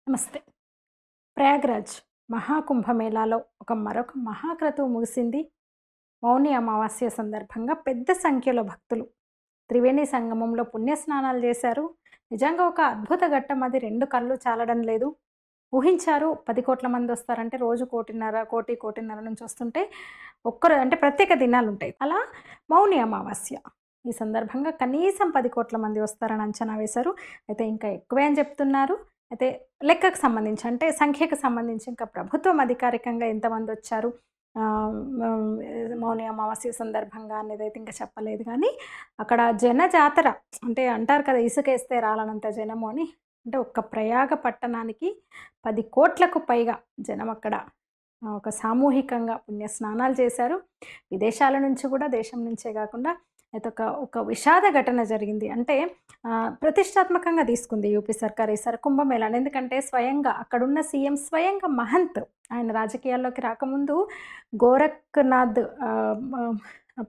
నమస్తే. ప్రయాగ్రాజ్ మహాకుంభమేళాలో మరొక మహాక్రతువు ముగిసింది. మౌని అమావాస్య సందర్భంగా పెద్ద సంఖ్యలో భక్తులు త్రివేణి సంగమంలో పుణ్యస్నానాలు చేశారు. నిజంగా ఒక అద్భుత ఘట్టం అది. 2 కళ్ళు చాలడం లేదు. ఊహించారు 10 కోట్ల మంది వస్తారంటే రోజు కోటిన్నర నుంచి వస్తుంటే అంటే ప్రత్యేక దినాలుంటాయి. అలా మౌని అమావాస్య ఈ సందర్భంగా కనీసం 10 కోట్ల మంది వస్తారని అంచనా వేశారు. అయితే ఇంకా ఎక్కువే అని చెప్తున్నారు. అయితే లెక్కకు సంబంధించి అంటే సంఖ్యకు సంబంధించి ఇంకా ప్రభుత్వం అధికారికంగా ఎంతమంది వచ్చారు మౌని అమావాస్య సందర్భంగా అనేదైతే ఇంకా చెప్పలేదు. కానీ అక్కడ జాతర అంటే అంటారు కదా, ఇసుకేస్తే రాలనంత జనము అని. అంటే ఒక్క ప్రయాగ పట్టణానికి 10 కోట్లకు పైగా జనం అక్కడ ఒక సామూహికంగా పుణ్యస్నానాలు చేశారు. విదేశాల నుంచి కూడా, దేశం నుంచే కాకుండా అయితే ఒక విషాద ఘటన జరిగింది. అంటే ప్రతిష్టాత్మకంగా తీసుకుంది యూపీ సర్కార్ ఈసారి కుంభమేళాను. ఎందుకంటే స్వయంగా అక్కడున్న సీఎం స్వయంగా మహంత్, ఆయన రాజకీయాల్లోకి రాకముందు గోరఖ్నాథ్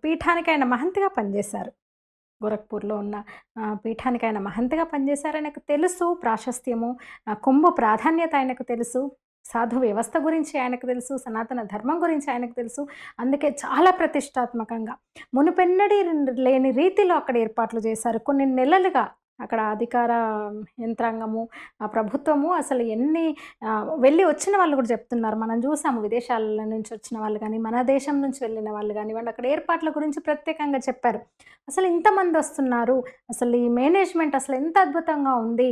పీఠానికి ఆయన మహంత్గా పనిచేశారు. గోరఖ్పూర్లో ఉన్న పీఠానికి ఆయన మహంత్గా పనిచేశారు. ఆయనకు తెలుసు ప్రాశస్త్యము, కుంభ ప్రాధాన్యత ఆయనకు తెలుసు, సాధు వ్యవస్థ గురించి ఆయనకు తెలుసు, సనాతన ధర్మం గురించి ఆయనకు తెలుసు. అందుకే చాలా ప్రతిష్టాత్మకంగా మునుపెన్నడీ లేని రీతిలో అక్కడ ఏర్పాట్లు చేశారు. కొన్ని నెలలుగా అక్కడ అధికార యంత్రాంగము, ప్రభుత్వము అసలు వెళ్ళి వచ్చిన వాళ్ళు కూడా చెప్తున్నారు. మనం చూసాము విదేశాల నుంచి వచ్చిన వాళ్ళు కానీ, మన దేశం నుంచి వెళ్ళిన వాళ్ళు కానివ్వండి, అక్కడ ఏర్పాట్ల గురించి ప్రత్యేకంగా చెప్పారు. అసలు ఇంతమంది వస్తున్నారు, అసలు ఈ మేనేజ్మెంట్ అసలు ఎంత అద్భుతంగా ఉంది,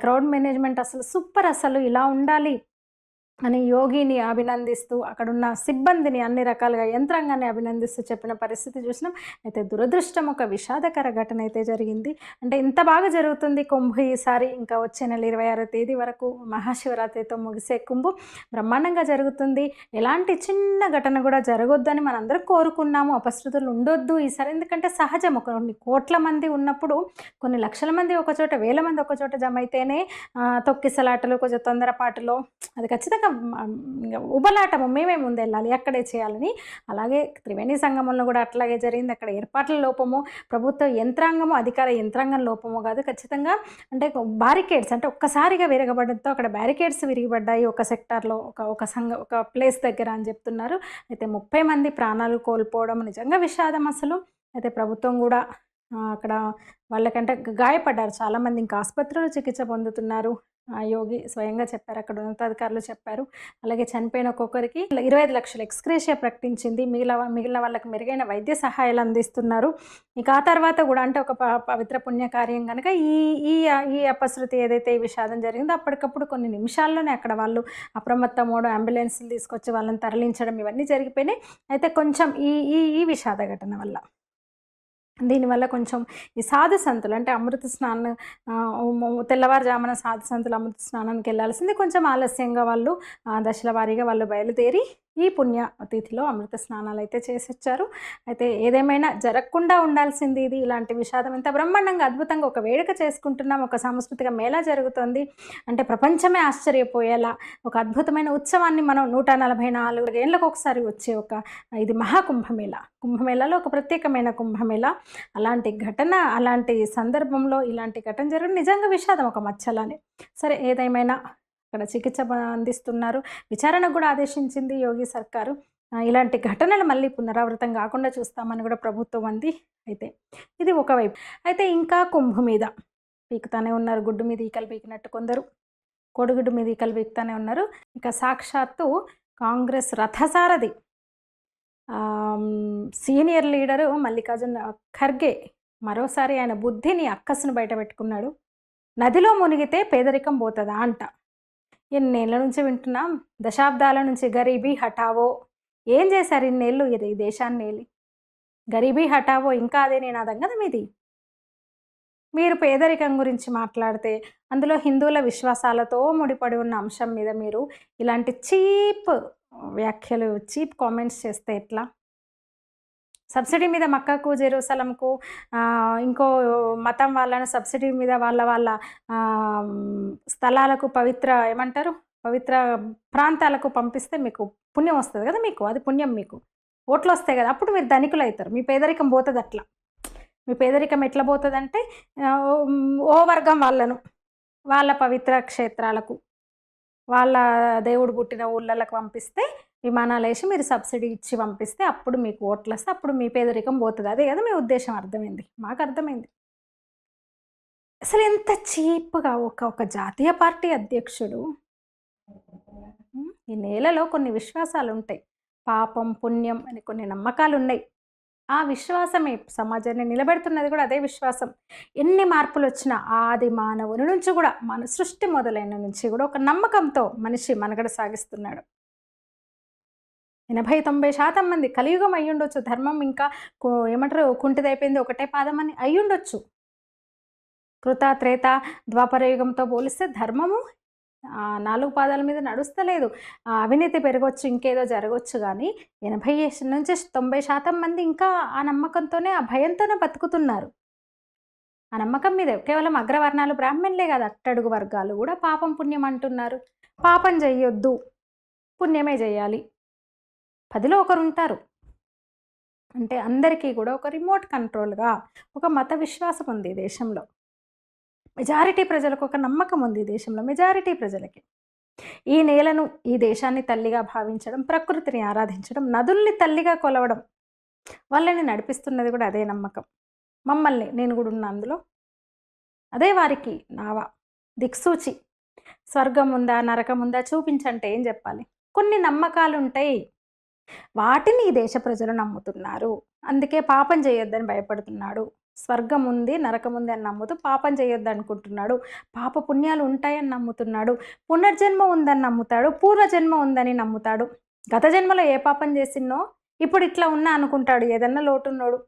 క్రౌడ్ మేనేజ్మెంట్ అసలు సూపర్, అసలు ఇలా ఉండాలి అని యోగిని అభినందిస్తూ, అక్కడున్న సిబ్బందిని అన్ని రకాలుగా యంత్రాంగాన్ని అభినందిస్తూ చెప్పిన పరిస్థితి చూసినాం. అయితే దురదృష్టం, ఒక విషాదకర ఘటన అయితే జరిగింది. అంటే ఇంత బాగా జరుగుతుంది కుంభ ఈసారి, ఇంకా వచ్చే నెల 26వ తేదీ వరకు మహాశివరాత్రితో ముగిసే కుంభ బ్రహ్మాండంగా జరుగుతుంది. ఎలాంటి చిన్న ఘటన కూడా జరగొద్దని మనందరం కోరుకున్నాము. అపశృతులు ఉండొద్దు ఈసారి. ఎందుకంటే సహజం, కొన్ని కోట్ల మంది ఉన్నప్పుడు కొన్ని లక్షల మంది ఒకచోట, వేల మంది ఒకచోట జమ అయితేనే తొక్కిసలాటలు, కొంచెం తొందరపాటులో అది ఖచ్చితంగా ఉబలాటము, మేమే ముందు వెళ్ళాలి, అక్కడే చేయాలని. అలాగే త్రివేణి సంగమంలో కూడా అట్లాగే జరిగింది. అక్కడ ఏర్పాట్ల లోపము, ప్రభుత్వ యంత్రాంగము, అధికార యంత్రాంగం లోపము కాదు, ఖచ్చితంగా అంటే బారికేడ్స్ అంటే ఒక్కసారిగా విరగబడంతో అక్కడ బ్యారికేడ్స్ విరిగిపడ్డాయి ఒక సెక్టార్లో, ఒక ప్లేస్ దగ్గర అని చెప్తున్నారు. అయితే 30 మంది ప్రాణాలు కోల్పోవడం నిజంగా విషాదం అసలు. అయితే ప్రభుత్వం కూడా అక్కడ వాళ్ళకంటే గాయపడ్డారు చాలామంది, ఇంకా ఆసుపత్రిలో చికిత్స పొందుతున్నారు. యోగి స్వయంగా చెప్పారు, అక్కడ ఉన్నతాధికారులు చెప్పారు. అలాగే చనిపోయిన ఒక్కొక్కరికి 25 లక్షల ఎక్స్గ్రేషియా ప్రకటించింది. మిగిలిన వాళ్ళకి మెరుగైన వైద్య సహాయాలు అందిస్తున్నారు. ఇక ఆ తర్వాత కూడా అంటే ఒక పవిత్ర పుణ్యకార్యం కనుక ఈ అపశృతి ఏదైతే ఈ విషాదం జరిగిందో అప్పటికప్పుడు కొన్ని నిమిషాల్లోనే అక్కడ వాళ్ళు అప్రమత్తమోడు అంబులెన్స్లు తీసుకొచ్చి వాళ్ళని తరలించడం ఇవన్నీ జరిగిపోయినాయి. అయితే కొంచెం ఈ విషాద ఘటన వల్ల, దీనివల్ల కొంచెం ఈ సాధు సంతులు అంటే అమృత స్నానం, తెల్లవారుజామున సాధు సంతులు అమృత స్నానానికి వెళ్ళాల్సింది కొంచెం ఆలస్యంగా వాళ్ళు దశల వారీగా వాళ్ళు బయలుదేరి ఈ పుణ్య తిథిలో అమృత స్నానాలు అయితే చేసొచ్చారు. అయితే ఏదేమైనా జరగకుండా ఉండాల్సింది ఇది. ఇలాంటి విషాదం ఎంత బ్రహ్మాండంగా అద్భుతంగా ఒక వేడుక చేసుకుంటున్నాం, ఒక సాంస్కృతిక మేళా జరుగుతుంది అంటే ప్రపంచమే ఆశ్చర్యపోయేలా ఒక అద్భుతమైన ఉత్సవాన్ని మనం 144 ఏళ్ళకు ఒకసారి వచ్చే ఇది మహాకుంభమేళ. కుంభమేళాలో ఒక ప్రత్యేకమైన కుంభమేళ. అలాంటి ఘటన, అలాంటి సందర్భంలో ఇలాంటి ఘటన జరగడం నిజంగా విషాదం ఒక మచ్చలానే. సరే, ఏదేమైనా అక్కడ చికిత్స అందిస్తున్నారు. విచారణకు కూడా ఆదేశించింది యోగి సర్కారు. ఇలాంటి ఘటనలు మళ్ళీ పునరావృతం కాకుండా చూస్తామని కూడా ప్రభుత్వం అంది. అయితే ఇది ఒకవైపు. అయితే ఇంకా కుంభ మీద పీకుతానే ఉన్నారు, గుడ్డు మీద ఈకలు పీకినట్టు కొందరు, కోడిగుడ్డు మీద ఈకలు పీకుతానే ఉన్నారు. ఇక సాక్షాత్తు కాంగ్రెస్ రథసారథి సీనియర్ లీడరు మల్లికార్జున ఖర్గే మరోసారి ఆయన బుద్ధిని, అక్కసును బయట పెట్టుకున్నాడు. నదిలో మునిగితే పేదరికం పోతుందా అంట. ఎన్నేళ్ళ నుంచి వింటున్నాం, దశాబ్దాల నుంచి గరీబీ హఠావో. ఏం చేశారు ఇన్నేళ్ళు ఈ దేశాన్ని ఏలి? గరీబీ హఠావో ఇంకా అదే నినాదం కదా మీది. మీరు పేదరికం గురించి మాట్లాడితే అందులో హిందువుల విశ్వాసాలతో ముడిపడి ఉన్న అంశం మీద మీరు ఇలాంటి చీప్ వ్యాఖ్యలు, చీప్ కామెంట్స్ చేస్తే ఎట్లా? సబ్సిడీ మీద మక్కకు, జెరూసలంకు, ఇంకో మతం వాళ్ళను సబ్సిడీ మీద వాళ్ళ స్థలాలకు, పవిత్ర ప్రాంతాలకు పంపిస్తే మీకు పుణ్యం వస్తుంది కదా మీకు, అది పుణ్యం మీకు. ఓట్లు వస్తాయి కదా, అప్పుడు మీరు ధనికులు అవుతారు. మీ పేదరికం పోతుంది అట్లా. మీ పేదరికం ఎట్లా పోతుందంటే ఓ వర్గం వాళ్ళను వాళ్ళ పవిత్ర క్షేత్రాలకు, వాళ్ళ దేవుడు పుట్టిన ఊళ్ళకి పంపిస్తే, విమానాలు వేసి మీరు సబ్సిడీ ఇచ్చి పంపిస్తే అప్పుడు మీకు ఓట్లు వస్తే అప్పుడు మీ పేదరికం పోతుంది. అదే కదా మీ ఉద్దేశం. అర్థమైంది, మాకు అర్థమైంది. అసలు ఎంత చీప్గా ఒక జాతీయ పార్టీ అధ్యక్షుడు. ఈ నేలలో కొన్ని విశ్వాసాలు ఉంటాయి, పాపం పుణ్యం అని కొన్ని నమ్మకాలు ఉన్నాయి. ఆ విశ్వాసమే సమాజాన్ని నిలబెడుతున్నది కూడా అదే విశ్వాసం. ఎన్ని మార్పులు వచ్చినా ఆది మానవుని నుంచి కూడా, మన సృష్టి మొదలైన నుంచి కూడా ఒక నమ్మకంతో మనిషి మనుగడ సాగిస్తున్నాడు. 80-90% మంది కలియుగం అయ్యుండొచ్చు. ధర్మం ఇంకా ఏమంటారు కుంటిదైపోయింది, ఒకటే పాదం అని అయ్యుండొచ్చు. కృత త్రేత ద్వాపర యుగంతో పోలిస్తే ధర్మము 4 పాదాల మీద నడుస్తలేదు. అవినీతి పెరగొచ్చు, ఇంకేదో జరగవచ్చు, కానీ 80-90% మంది ఇంకా ఆ నమ్మకంతోనే, ఆ భయంతోనే బతుకుతున్నారు. ఆ నమ్మకం మీద కేవలం అగ్రవర్ణాలు బ్రాహ్మణులే కాదు, అట్టడుగు వర్గాలు కూడా పాపం పుణ్యం అంటున్నారు. పాపం చెయ్యొద్దు, పుణ్యమే చేయాలి. 10లో ఒకరు ఉంటారు. అంటే అందరికీ కూడా ఒక రిమోట్ కంట్రోల్గా ఒక మత విశ్వాసం ఉంది ఈ దేశంలో. మెజారిటీ ప్రజలకు ఒక నమ్మకం ఉంది ఈ దేశంలో. మెజారిటీ ప్రజలకి ఈ నేలను, ఈ దేశాన్ని తల్లిగా భావించడం, ప్రకృతిని ఆరాధించడం, నదుల్ని తల్లిగా కొలవడం, వాళ్ళని నడిపిస్తున్నది కూడా అదే నమ్మకం. మమ్మల్ని, నేను కూడా ఉన్న అందులో. అదే వారికి నావా దిక్సూచి. స్వర్గం ఉందా నరకం ఉందా చూపించంటే ఏం చెప్పాలి? కొన్ని నమ్మకాలు ఉంటాయి, వాటిని ఈ దేశ ప్రజలు నమ్ముతున్నారు. అందుకే పాపం చేయొద్దని భయపడుతున్నాడు. స్వర్గం ఉంది నరకం ఉంది అని నమ్ముతూ పాపం చేయొద్దు అనుకుంటున్నాడు. పాప పుణ్యాలు ఉంటాయని నమ్ముతున్నాడు. పునర్జన్మ ఉందని నమ్ముతాడు. పూర్వజన్మ ఉందని నమ్ముతాడు. గత జన్మలో ఏ పాపం చేసినో ఇప్పుడు ఇట్లా ఉన్నా అనుకుంటాడు. ఏదన్నా లోటున్నోడు.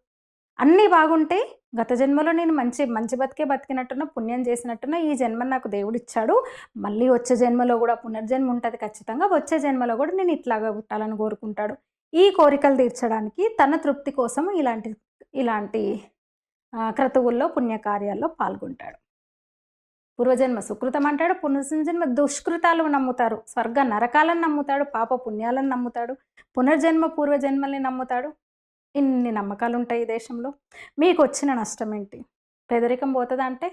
అన్నీ బాగుంటే గత జన్మలో నేను మంచి బతికే బతికినట్టున్నా, పుణ్యం చేసినట్టున్నా, ఈ జన్మ నాకు దేవుడు ఇచ్చాడు, మళ్ళీ వచ్చే జన్మలో కూడా పునర్జన్మ ఉంటుంది ఖచ్చితంగా, వచ్చే జన్మలో కూడా నేను ఇట్లాగా పుట్టాలని కోరుకుంటాడు. ఈ కోరికలు తీర్చడానికి తన తృప్తి కోసం ఇలాంటి క్రతువుల్లో పుణ్యకార్యాల్లో పాల్గొంటాడు. పూర్వజన్మ సుకృతం అంటాడు, పునర్జన్మ దుష్కృతాలు నమ్ముతారు. స్వర్గ నరకాలను నమ్ముతాడు, పాప పుణ్యాలను నమ్ముతాడు, పునర్జన్మ పూర్వజన్మల్ని నమ్ముతాడు. ఇన్ని నమ్మకాలు ఉంటాయి ఈ దేశంలో. మీకు వచ్చిన నష్టం ఏంటి? పేదరికం పోతుందా అంటే?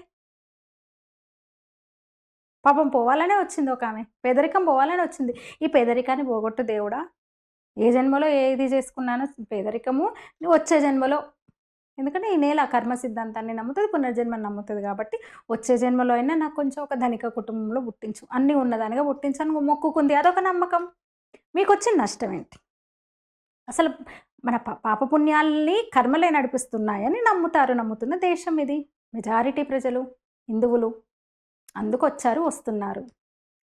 పాపం పోవాలనే వచ్చింది ఒక ఆమె, పేదరికం పోవాలనే వచ్చింది. ఈ పేదరికాన్ని పోగొట్టు దేవుడా, ఏ జన్మలో ఏది చేసుకున్నానో పేదరికము వచ్చే జన్మలో, ఎందుకంటే ఈ నేల కర్మ సిద్ధాంతాన్ని నమ్ముతుంది, పునర్జన్మని నమ్ముతుంది. కాబట్టి వచ్చే జన్మలో అయినా నాకు కొంచెం ఒక ధనిక కుటుంబంలో పుట్టించు, అన్నీ ఉన్నదానిగా పుట్టించని మొక్కుకుంది. అదొక నమ్మకం. మీకు వచ్చిన నష్టం ఏంటి? అసలు మన పాపపుణ్యాలని కర్మలే నడిపిస్తున్నాయని నమ్ముతున్న దేశం ఇది. మెజారిటీ ప్రజలు హిందువులు అందుకు వస్తున్నారు.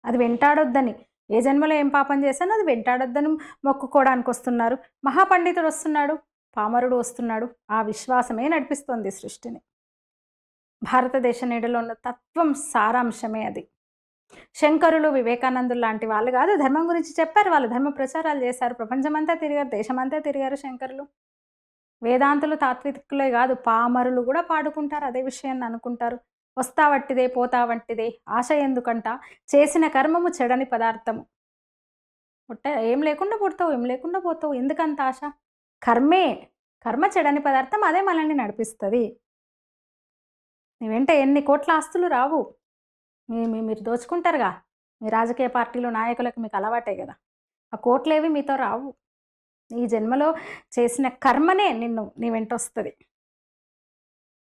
అది వెంటాడొద్దని, ఏ జన్మలో ఏం పాపం చేశానో అది వెంటాడొద్దని మొక్కుకోవడానికి వస్తున్నారు. మహాపండితుడు వస్తున్నాడు, పామరుడు వస్తున్నాడు. ఆ విశ్వాసమే నడిపిస్తోంది సృష్టిని. భారతదేశ నీడలో ఉన్న తత్వం సారాంశమే అది. శంకరులు, వివేకానందులు లాంటి వాళ్ళు కాదు, ధర్మం గురించి చెప్పారు, వాళ్ళు ధర్మ ప్రచారాలు చేశారు, ప్రపంచమంతా తిరిగారు, దేశమంతా తిరిగారు శంకరులు. వేదాంతులు తాత్వికులే కాదు, పామరులు కూడా పాడుకుంటారు అదే విషయాన్ని అనుకుంటారు. వస్తా వట్టిదే పోతా వంటిదే, ఆశ ఎందుకంట, చేసిన కర్మము చెడని పదార్థము. ఏం లేకుండా పుడతావు, ఏం లేకుండా పోతావు, ఎందుకంత ఆశ? కర్మ చెడని పదార్థం, అదే మనల్ని నడిపిస్తుంది. నీ వెంట ఎన్ని కోట్ల ఆస్తులు రావు, మీరు దోచుకుంటారుగా. మీ రాజకీయ పార్టీలు నాయకులకు మీకు అలవాటే కదా, ఆ కోట్లేవి మీతో రావు. ఈ జన్మలో చేసిన కర్మనే నీ వెంట వస్తుంది.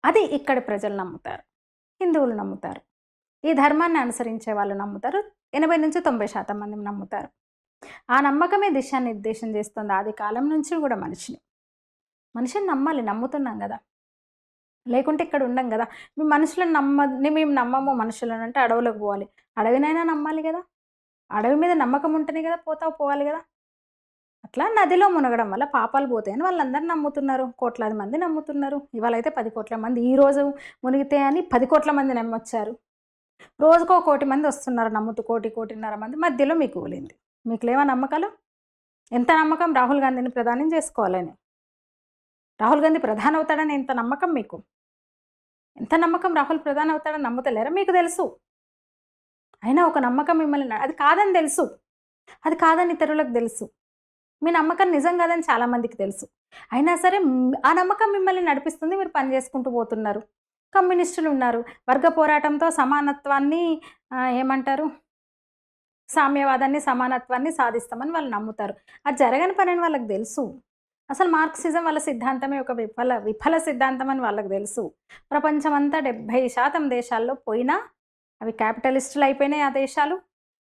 అది ఇక్కడి ప్రజలు నమ్ముతారు, హిందువులు నమ్ముతారు, ఈ ధర్మాన్ని అనుసరించే వాళ్ళు నమ్ముతారు. 80-90% మంది నమ్ముతారు. ఆ నమ్మకమే దిశానిర్దేశం చేస్తుంది ఆది కాలం నుంచి కూడా మనిషిని నమ్మాలి. నమ్ముతున్నాం కదా, లేకుంటే ఇక్కడ ఉండం కదా. మేము నమ్మము మనుషులను అంటే అడవులకు పోవాలి, అడవినైనా నమ్మాలి కదా. అడవి మీద నమ్మకం ఉంటేనే కదా పోవాలి కదా. అట్లా నదిలో మునగడం వల్ల పాపాలు పోతాయని వాళ్ళందరూ నమ్ముతున్నారు. కోట్లాది మంది నమ్ముతున్నారు. ఇవాళ అయితే 10 కోట్ల మంది ఈరోజు మునిగితే అని 10 కోట్ల మంది నమ్మొచ్చారు. రోజుకో 1 కోటి మంది వస్తున్నారు నమ్ముతూ, 1.5 మంది. మధ్యలో మీకు ఊలింది. మీకు లేవా నమ్మకాలు? ఎంత నమ్మకం రాహుల్ గాంధీని ప్రధానం చేసుకోవాలని, రాహుల్ గాంధీ ప్రధాని అవుతాడని ఎంత నమ్మకం మీకు? ఎంత నమ్మకం రాహుల్ ప్రధాని అవుతాడని నమ్ముతలేరా? మీకు తెలుసు, అయినా ఒక నమ్మకం మిమ్మల్ని అది కాదని తెలుసు, అది కాదని ఇతరులకు తెలుసు. మీ నమ్మకం నిజం కాదని చాలామందికి తెలుసు. అయినా సరే ఆ నమ్మకం మిమ్మల్ని నడిపిస్తుంది. మీరు పని చేసుకుంటూ పోతున్నారు. కమ్యూనిస్టులు ఉన్నారు. వర్గ పోరాటంతో సమానత్వాన్ని ఏమంటారు? సామ్యవాదాన్ని, సమానత్వాన్ని సాధిస్తామని వాళ్ళు నమ్ముతారు. అది జరగని పనని వాళ్ళకి తెలుసు. అసలు మార్క్సిజం వాళ్ళ సిద్ధాంతమే ఒక విఫల సిద్ధాంతం అని వాళ్ళకి తెలుసు. ప్రపంచమంతా 70% దేశాల్లో పోయినా అవి క్యాపిటలిస్టులు అయిపోయినాయి ఆ దేశాలు.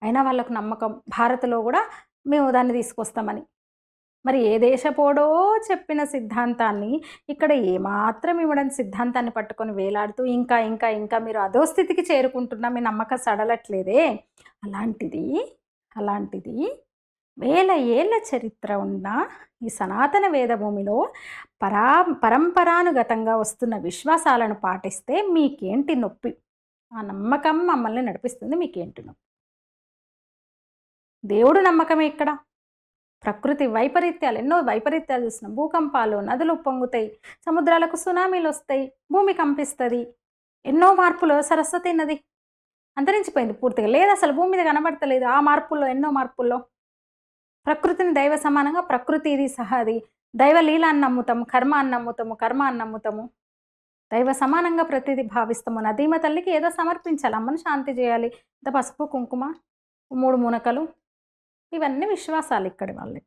అయినా వాళ్ళకు నమ్మకం భారత్‌లో కూడా మేము దాన్ని తీసుకొస్తామని. మరి ఏ దేశపోడో చెప్పిన సిద్ధాంతాన్ని ఇక్కడ ఏమాత్రం ఇవ్వడని సిద్ధాంతాన్ని పట్టుకొని వేలాడుతూ ఇంకా ఇంకా ఇంకా మీరు అధోస్థితికి చేరుకుంటున్నా మీ నమ్మకం సడలట్లేదే. అలాంటిది వేల ఏళ్ల చరిత్ర ఉన్న ఈ సనాతన వేదభూమిలో పరంపరానుగతంగా వస్తున్న విశ్వాసాలను పాటిస్తే మీకేంటి నొప్పి? ఆ నమ్మకం మమ్మల్ని నడిపిస్తుంది, మీకేంటి నొప్పి? దేవుడు నమ్మకమే ఇక్కడ. ప్రకృతి వైపరీత్యాలు, ఎన్నో వైపరీత్యాలు చూస్తున్నాం. భూకంపాలు, నదులు పొంగుతాయి, సముద్రాలకు సునామీలు వస్తాయి, భూమి కంపిస్తుంది, ఎన్నో మార్పులు. సరస్వతి నది అంతరించిపోయింది పూర్తిగా, లేదు అసలు భూమి మీద కనబడతలేదు. ఆ మార్పుల్లో, ఎన్నో మార్పుల్లో ప్రకృతిని దైవ సమానంగా, ప్రకృతి ఇది సహా అది దైవ లీల అని నమ్ముతాము, కర్మ అని నమ్ముతాము, దైవ సమానంగా ప్రతిదీ భావిస్తాము. నదీమ తల్లికి ఏదో సమర్పించాలి, అమ్మను శాంతి చేయాలి, ఇంత పసుపు కుంకుమ, 3 మునకలు, ఇవన్నీ విశ్వాసాలు ఇక్కడి వాళ్ళకి.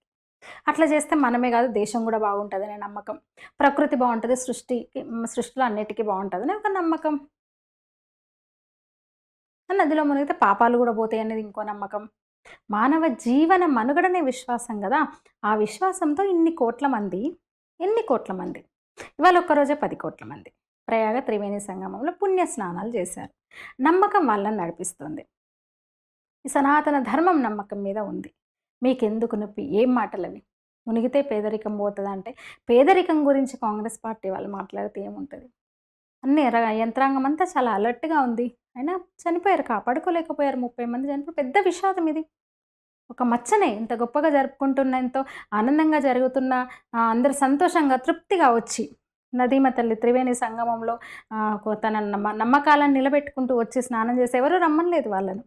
అట్లా చేస్తే మనమే కాదు దేశం కూడా బాగుంటుందనే నమ్మకం. ప్రకృతి బాగుంటుంది, సృష్టిలో అన్నిటికీ బాగుంటుందని ఒక నమ్మకం. నదిలో మునిగితే పాపాలు కూడా పోతాయి అనేది ఇంకో నమ్మకం. మానవ జీవన మనుగడనే విశ్వాసం కదా. ఆ విశ్వాసంతో ఎన్ని కోట్ల మంది ఇవాళ ఒక్కరోజే 10 కోట్ల మంది ప్రయాగ త్రివేణి సంగమంలో పుణ్య స్నానాలు చేశారు. నమ్మకం వాళ్ళని నడిపిస్తుంది. ఈ సనాతన ధర్మం నమ్మకం మీద ఉంది. మీకెందుకు నొప్పి? ఏం మాటలవి? మునిగితే పేదరికం పోతుందంటే పేదరికం గురించి కాంగ్రెస్ పార్టీ వాళ్ళు మాట్లాడితే ఏముంటుంది? అన్ని యంత్రాంగం అంతా చాలా అలర్ట్గా ఉంది. అయినా చనిపోయారు, కాపాడుకోలేకపోయారు. 30 మంది చనిపోయారు. పెద్ద విషాదం ఇది. ఒక మచ్చనే ఇంత గొప్పగా జరుపుకుంటున్న, ఎంతో ఆనందంగా జరుగుతున్న, అందరు సంతోషంగా తృప్తిగా వచ్చి నదీమ తల్లి త్రివేణి సంగమంలో తన నమ్మకాలను నిలబెట్టుకుంటూ వచ్చి స్నానం చేసి ఎవరు రమ్మనలేదు వాళ్ళను.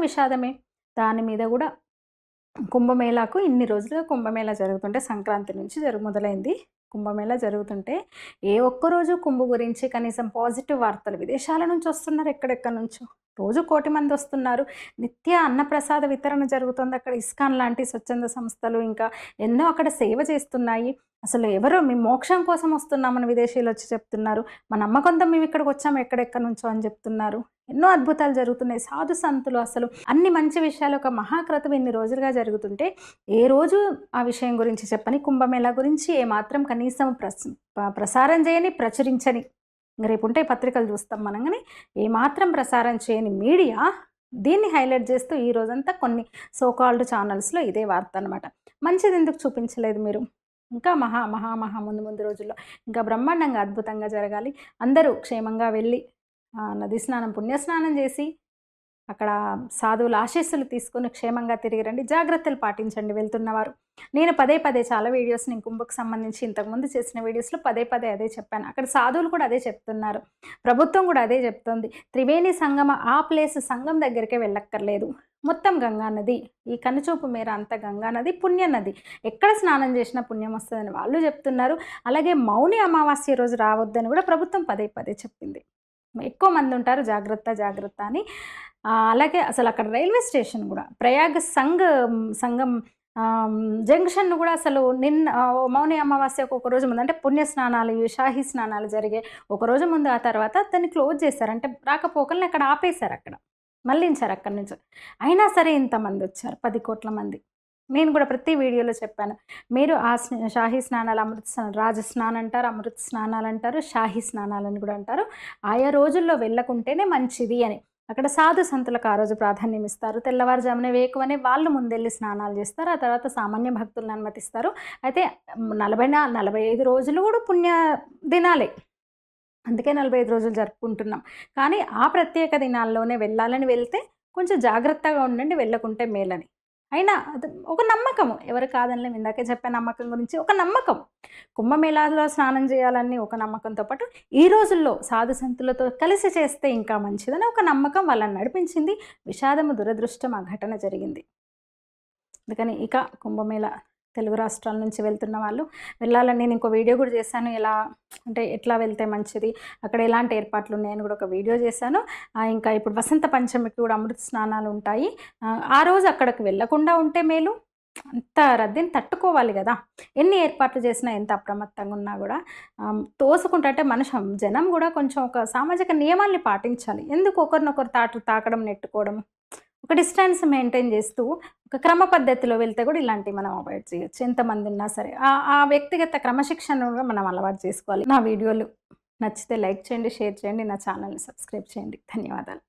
విషాదమే. దాని మీద కూడా కుంభమేళాకు ఇన్ని రోజులుగా కుంభమేళా జరుగుతుంటే, సంక్రాంతి నుంచి మొదలైంది కుంభమేళా జరుగుతుంటే, ఏ ఒక్కరోజు కుంభ గురించి కనీసం పాజిటివ్ వార్తలు విదేశాల నుంచి వస్తున్నారు, ఎక్కడెక్కడి నుంచో రోజు 1 కోటి మంది వస్తున్నారు. నిత్య అన్నప్రసాద వితరణ జరుగుతుంది అక్కడ. ఇస్కాన్ లాంటి స్వచ్ఛంద సంస్థలు ఇంకా ఎన్నో అక్కడ సేవ చేస్తున్నాయి. అసలు ఎవరో మేము మోక్షం కోసం వస్తున్నామని విదేశీయులు వచ్చి చెప్తున్నారు. మా నమ్మకంతో మేము ఇక్కడికి వచ్చాము, ఎక్కడెక్కడి నుంచో అని చెప్తున్నారు. ఎన్నో అద్భుతాలు జరుగుతున్నాయి. సాధు సంతులు, అసలు అన్ని మంచి విషయాలు ఒక మహాక్రతువు ఇన్ని రోజులుగా జరుగుతుంటే ఏ రోజు ఆ విషయం గురించి చెప్పని, కుంభమేళా గురించి ఏమాత్రం కనీసం ప్రసారం చేయని, ప్రచురించని, రేపు ఉంటే పత్రికలు చూస్తాం మనం, కానీ ఏమాత్రం ప్రసారం చేయని మీడియా దీన్ని హైలైట్ చేస్తూ ఈ రోజంతా కొన్ని సోకాల్డ్ ఛానల్స్లో ఇదే వార్త అనమాట. మంచిది ఎందుకు చూపించలేదు మీరు? ఇంకా మహా ముందు రోజుల్లో ఇంకా బ్రహ్మాండంగా అద్భుతంగా జరగాలి. అందరూ క్షేమంగా వెళ్ళి నది స్నానం, పుణ్యస్నానం చేసి అక్కడ సాధువుల ఆశీస్సులు తీసుకొని క్షేమంగా తిరిగి రండి. జాగ్రత్తలు పాటించండి వెళ్తున్నవారు. నేను పదే చాలా వీడియోస్ నేను కుంభకు సంబంధించి ఇంతకుముందు చేసిన వీడియోస్లో పదే అదే చెప్పాను. అక్కడ సాధువులు కూడా అదే చెప్తున్నారు, ప్రభుత్వం కూడా అదే చెప్తుంది. త్రివేణి సంగమ ఆ ప్లేస్ సంగం దగ్గరికే వెళ్ళక్కర్లేదు. మొత్తం గంగా నది, ఈ కనుచూపు మేర అంతా గంగా నది, పుణ్య నది. ఎక్కడ స్నానం చేసినా పుణ్యం వస్తుందని వాళ్ళు చెప్తున్నారు. అలాగే మౌని అమావాస్య రోజు రావద్దని కూడా ప్రభుత్వం పదే చెప్పింది. ఎక్కువ మంది ఉంటారు, జాగ్రత్త అని. అలాగే అసలు అక్కడ రైల్వే స్టేషన్ కూడా ప్రయాగ సంగం జంక్షన్ కూడా అసలు మౌని అమావాస్యకు ఒక రోజు ముందు, అంటే పుణ్య స్నానాలు, షాహీ స్నానాలు జరిగే ఒక రోజు ముందు, ఆ తర్వాత దాన్ని క్లోజ్ చేశారు. అంటే రాకపోకల్ని అక్కడ ఆపేశారు, అక్కడ మళ్ళించారు అక్కడి నుంచి. అయినా సరే ఇంతమంది వచ్చారు, 10 కోట్ల మంది. నేను కూడా ప్రతి వీడియోలో చెప్పాను, మీరు ఆ షాహీ స్నానాలు, రాజ స్నానం అంటారు, అమృత స్నానాలు అంటారు, షాహీ స్నానాలని కూడా అంటారు. ఆయా రోజుల్లో వెళ్ళకుంటేనే మంచిది అని. అక్కడ సాధు సంతులకు ఆ రోజు ప్రాధాన్యం ఇస్తారు. తెల్లవారుజామున వేకువనే వాళ్ళు ముందెళ్ళి స్నానాలు చేస్తారు. ఆ తర్వాత సామాన్య భక్తులను అనుమతిస్తారు. అయితే 45 రోజులు కూడా పుణ్య దినాలే, అందుకే 45 రోజులు జరుపుకుంటున్నాం. కానీ ఆ ప్రత్యేక దినాల్లోనే వెళ్ళాలని, వెళ్తే కొంచెం జాగ్రత్తగా ఉండండి, వెళ్ళకుంటే మేలని. అయినా అది ఒక నమ్మకము, ఎవరు కాదనలేము. ఇందాకే చెప్పే నమ్మకం గురించి ఒక నమ్మకం. కుంభమేళాలో స్నానం చేయాలని ఒక నమ్మకంతో పాటు ఈ రోజుల్లో సాధు సంతులతో కలిసి చేస్తే ఇంకా మంచిదని ఒక నమ్మకం వాళ్ళని నడిపించింది. విషాదము, దురదృష్టం ఆ ఘటన జరిగింది. అందుకని ఇక కుంభమేళా తెలుగు రాష్ట్రాల నుంచి వెళ్తున్న వాళ్ళు వెళ్ళాలని నేను ఇంకో వీడియో కూడా చేశాను. ఎలా అంటే ఎట్లా వెళ్తే మంచిది, అక్కడ ఎలాంటి ఏర్పాట్లు ఉన్నాయని కూడా ఒక వీడియో చేశాను. ఇంకా ఇప్పుడు వసంత పంచమికి కూడా అమృత స్నానాలు ఉంటాయి. ఆ రోజు అక్కడికి వెళ్ళకుండా ఉంటే మేలు. అంత రద్దీని తట్టుకోవాలి కదా! ఎన్ని ఏర్పాట్లు చేసినా, ఎంత అప్రమత్తంగా ఉన్నా కూడా తోసుకుంటా అంటే జనం కూడా కొంచెం ఒక సామాజిక నియమాల్ని పాటించాలి. ఎందుకు ఒకరినొకరు తాకడం, నెట్టుకోవడం. ఒక డిస్టెన్స్ మెయింటైన్ చేస్తూ ఒక క్రమ పద్ధతిలో వెళ్తే కూడా ఇలాంటివి మనం అవాయిడ్ చేయొచ్చు. ఎంతమంది ఉన్నా సరే ఆ వ్యక్తిగత క్రమశిక్షణను కూడా మనం అలవాటు చేసుకోవాలి. నా వీడియోలు నచ్చితే లైక్ చేయండి, షేర్ చేయండి, నా ఛానల్ని సబ్స్క్రైబ్ చేయండి. ధన్యవాదాలు.